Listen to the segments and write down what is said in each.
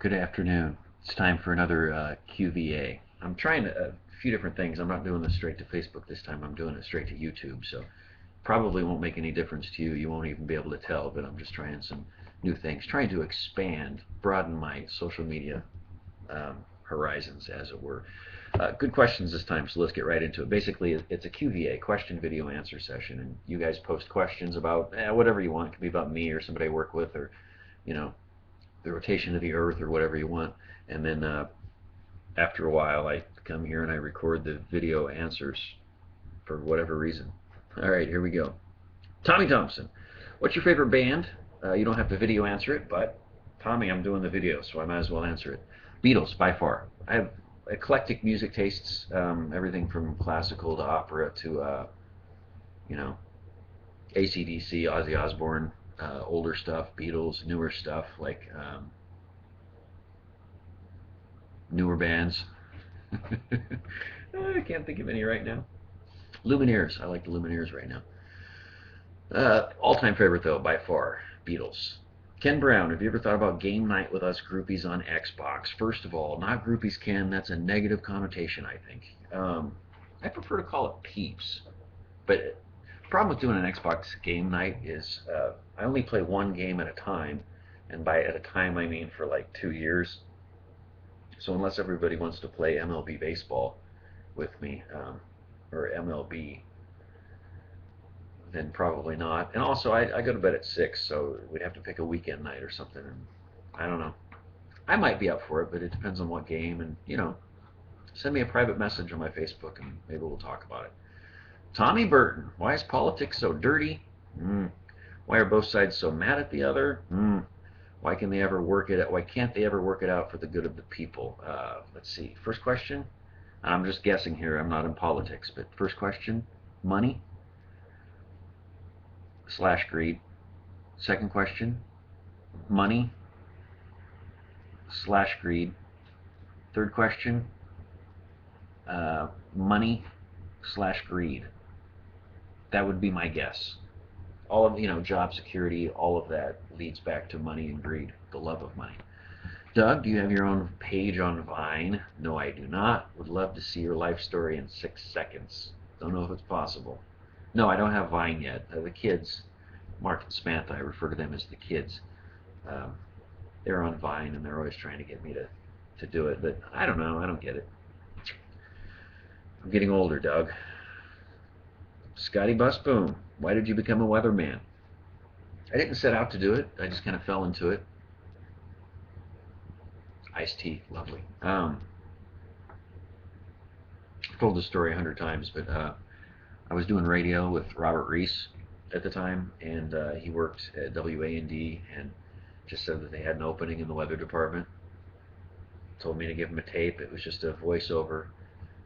Good afternoon. It's time for another QVA. I'm trying a few different things. I'm not doing this straight to Facebook this time. I'm doing it straight to YouTube. So probably won't make any difference to you. You won't even be able to tell, but I'm just trying some new things, trying to expand, broaden my social media horizons, as it were. Good questions this time, so let's get right into it. Basically, it's a QVA, question, video, answer session, and you guys post questions about whatever you want. It could be about me or somebody I work with, or you know, the rotation of the Earth, or whatever you want. And then after a while, I come here and I record the video answers for whatever reason. All right, here we go. Tommy Thompson, what's your favorite band? You don't have to video answer it, but Tommy, I'm doing the video, so I might as well answer it. Beatles, by far. I have eclectic music tastes, everything from classical to opera to, you know, AC/DC, Ozzy Osbourne, older stuff, Beatles, newer stuff like newer bands. I can't think of any right now. Lumineers, I like the Lumineers right now. All-time favorite though, by far, Beatles. Ken Brown, have you ever thought about game night with us groupies on Xbox? First of all, not groupies, Ken. That's a negative connotation, I think. I prefer to call it peeps. But the problem with doing an Xbox game night is I only play one game at a time, and by at a time I mean for like 2 years. So unless everybody wants to play MLB baseball with me, or MLB, then probably not. And also, I go to bed at 6, so we'd have to pick a weekend night or something. And I don't know. I might be up for it, but it depends on what game. And, send me a private message on my Facebook, and maybe we'll talk about it. Tommy Burton, why is politics so dirty? Why are both sides so mad at the other? Why can they ever work it out? Why can't they ever work it out for the good of the people? Let's see. First question. I'm just guessing here. I'm not in politics, but first question: money slash greed. Second question: money slash greed. Third question: money slash greed. That would be my guess. All of job security, all of that leads back to money and greed, the love of money. Doug, do you have your own page on Vine? No, I do not. Would love to see your life story in 6 seconds. Don't know if it's possible. No, I don't have Vine yet. The kids, Mark and Samantha, I refer to them as the kids. They're on Vine, and they're always trying to get me to do it, but I don't know. I don't get it. I'm getting older, Doug. Scotty Busboom, why did you become a weatherman? I didn't set out to do it. I just kind of fell into it. Iced tea, lovely. I've told this story 100 times, but I was doing radio with Robert Reese at the time, and he worked at WAND, and just said that they had an opening in the weather department. Told me to give him a tape. It was just a voiceover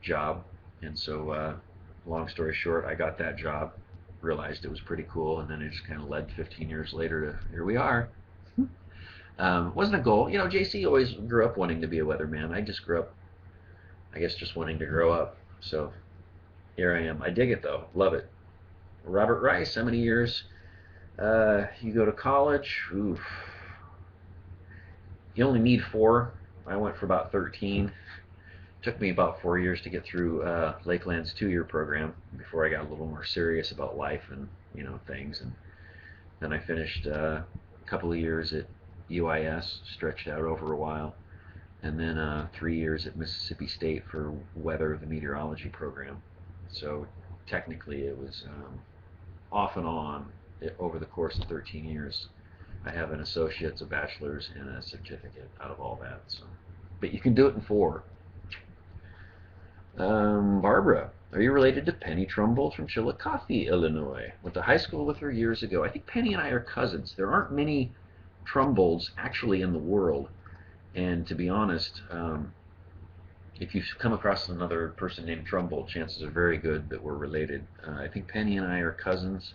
job, and so long story short, I got that job, realized it was pretty cool, and then it just kind of led 15 years later to here we are. Wasn't a goal. JC always grew up wanting to be a weatherman. I just grew up, I guess, just wanting to grow up. So here I am. I dig it, though. Love it. Robert Rice, how many years you go to college? Oof. You only need 4. I went for about 13. Took me about 4 years to get through Lakeland's 2-year program before I got a little more serious about life and things. And then I finished a couple of years at UIS, stretched out over a while, and then 3 years at Mississippi State for weather, the meteorology program. So technically it was off and on over the course of 13 years. I have an associate's, a bachelor's, and a certificate out of all that. So, but you can do it in 4. Barbara, are you related to Penny Trumbold from Chillicothe, Illinois? Went to high school with her years ago. I think Penny and I are cousins. There aren't many Trumbolds actually in the world, and to be honest, if you come across another person named Trumbold, chances are very good that we're related. I think Penny and I are cousins.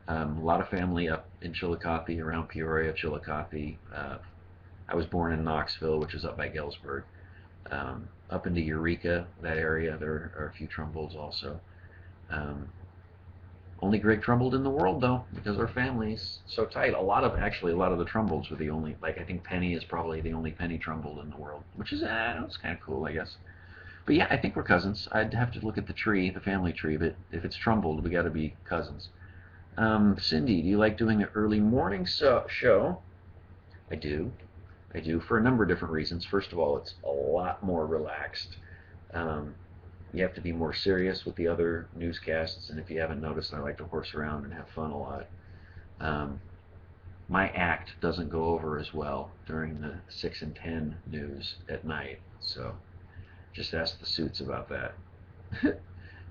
A lot of family up in Chillicothe, around Peoria, Chillicothe. I was born in Knoxville, which is up by Galesburg. Up into Eureka, that area, there are a few Trumbolds also. Only Greg Trumbold in the world, though, because our family's so tight. Actually, a lot of the Trumbolds were the only, like, I think Penny is probably the only Penny Trumbold in the world, which is, it's kind of cool, I guess. But yeah, I think we're cousins. I'd have to look at the tree, the family tree, but if it's Trumbold, we got to be cousins. Cindy, do you like doing the early morning show? I do. I do, for a number of different reasons. First of all, it's a lot more relaxed. Um, you have to be more serious with the other newscasts, and if you haven't noticed, I like to horse around and have fun a lot. Um, my act doesn't go over as well during the 6 and 10 news at night, so just ask the suits about that.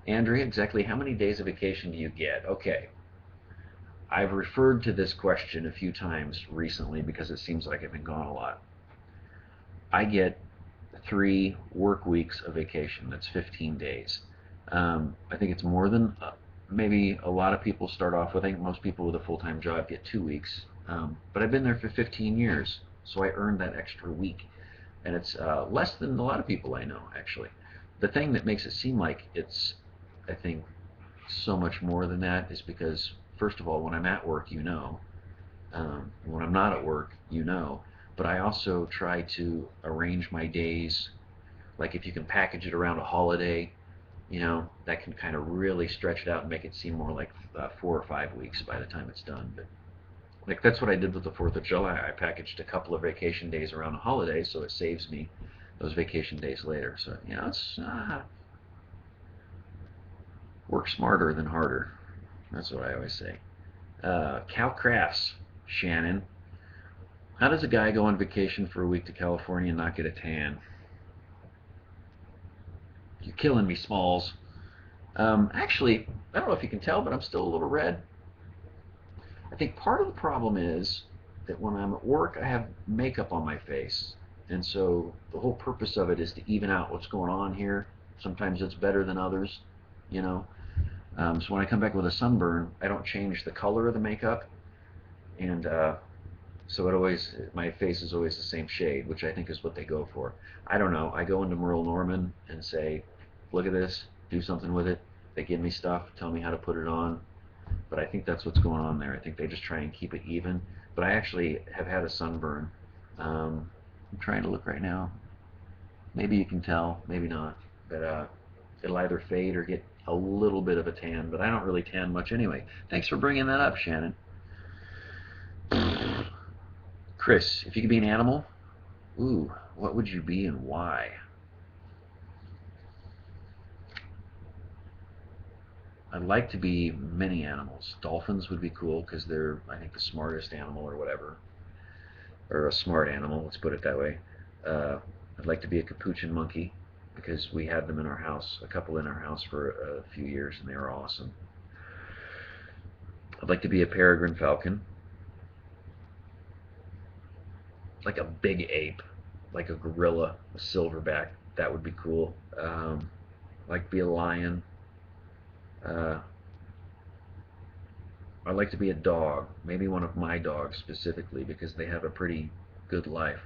Andrea, exactly how many days of vacation do you get? Okay, I've referred to this question a few times recently because it seems like I've been gone a lot. I get 3 work weeks of vacation. That's 15 days. I think it's more than maybe a lot of people start off with. I think most people with a full-time job get 2 weeks. But I've been there for 15 years, so I earned that extra week. And it's less than a lot of people I know, actually. The thing that makes it seem like it's, I think, so much more than that is because, first of all, when I'm at work, you know. When I'm not at work, you know. But I also try to arrange my days, like if you can package it around a holiday, that can kind of really stretch it out and make it seem more like 4 or 5 weeks by the time it's done. But like that's what I did with the 4th of July. I packaged a couple of vacation days around a holiday, so it saves me those vacation days later. So it's work smarter than harder. That's what I always say. Cal Crafts, Shannon. How does a guy go on vacation for a week to California and not get a tan? You're killing me, Smalls. Actually, I don't know if you can tell, but I'm still a little red. I think part of the problem is that when I'm at work, I have makeup on my face. And so the whole purpose of it is to even out what's going on here. Sometimes it's better than others, you know. So when I come back with a sunburn, I don't change the color of the makeup. And so my face is always the same shade, which I think is what they go for. I don't know. I go into Merle Norman and say, look at this, do something with it. They give me stuff, tell me how to put it on. But I think that's what's going on there. I think they just try and keep it even. But I actually have had a sunburn. I'm trying to look right now. Maybe you can tell, maybe not. But it'll either fade or get a little bit of a tan. But I don't really tan much anyway. Thanks for bringing that up, Shannon. Chris, if you could be an animal, what would you be and why? I'd like to be many animals. Dolphins would be cool because they're, I think, the smartest animal or whatever. Or a smart animal, let's put it that way. I'd like to be a capuchin monkey because we had them in our house, a couple in our house for a few years, and they were awesome. I'd like to be a peregrine falcon. Like a big ape, like a gorilla, a silverback. That would be cool. I'd like to be a lion. I'd like to be a dog, maybe one of my dogs specifically, because they have a pretty good life.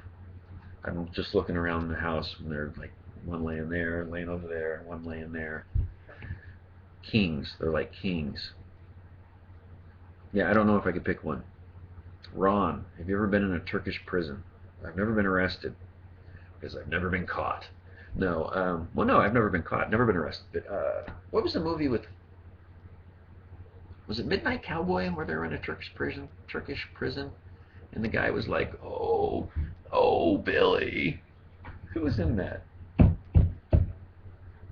I'm just looking around the house and they're like one laying there, laying over there, one laying there. Kings, they're like kings. Yeah, I don't know if I could pick one. Ron, have you ever been in a Turkish prison? I've never been arrested because I've never been caught. No, well, no, I've never been caught, never been arrested. But what was the movie with? Was it Midnight Cowboy where they were in a Turkish prison, and the guy was like, "Oh, Billy." Who was in that?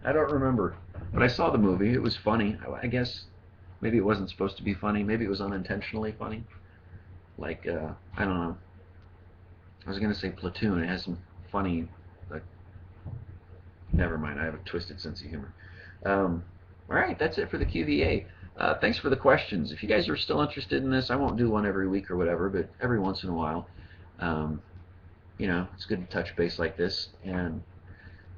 I don't remember, but I saw the movie. It was funny. I guess maybe it wasn't supposed to be funny. Maybe it was unintentionally funny. Like I don't know. I was gonna say Platoon. It has some funny. Like, never mind. I have a twisted sense of humor. All right, that's it for the QVA. Thanks for the questions. If you guys are still interested in this, I won't do one every week or whatever, but every once in a while, it's good to touch base like this. And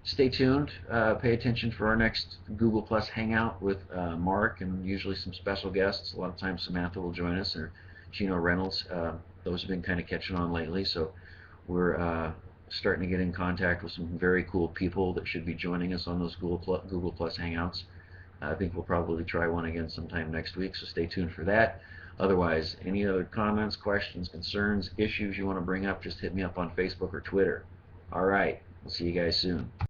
stay tuned. Pay attention for our next Google Plus Hangout with Mark and usually some special guests. A lot of times Samantha will join us, or Gino Reynolds. Those have been kind of catching on lately, so we're starting to get in contact with some very cool people that should be joining us on those Google Plus Hangouts. I think we'll probably try one again sometime next week, so stay tuned for that. Otherwise, any other comments, questions, concerns, issues you want to bring up, just hit me up on Facebook or Twitter. All right, we'll see you guys soon.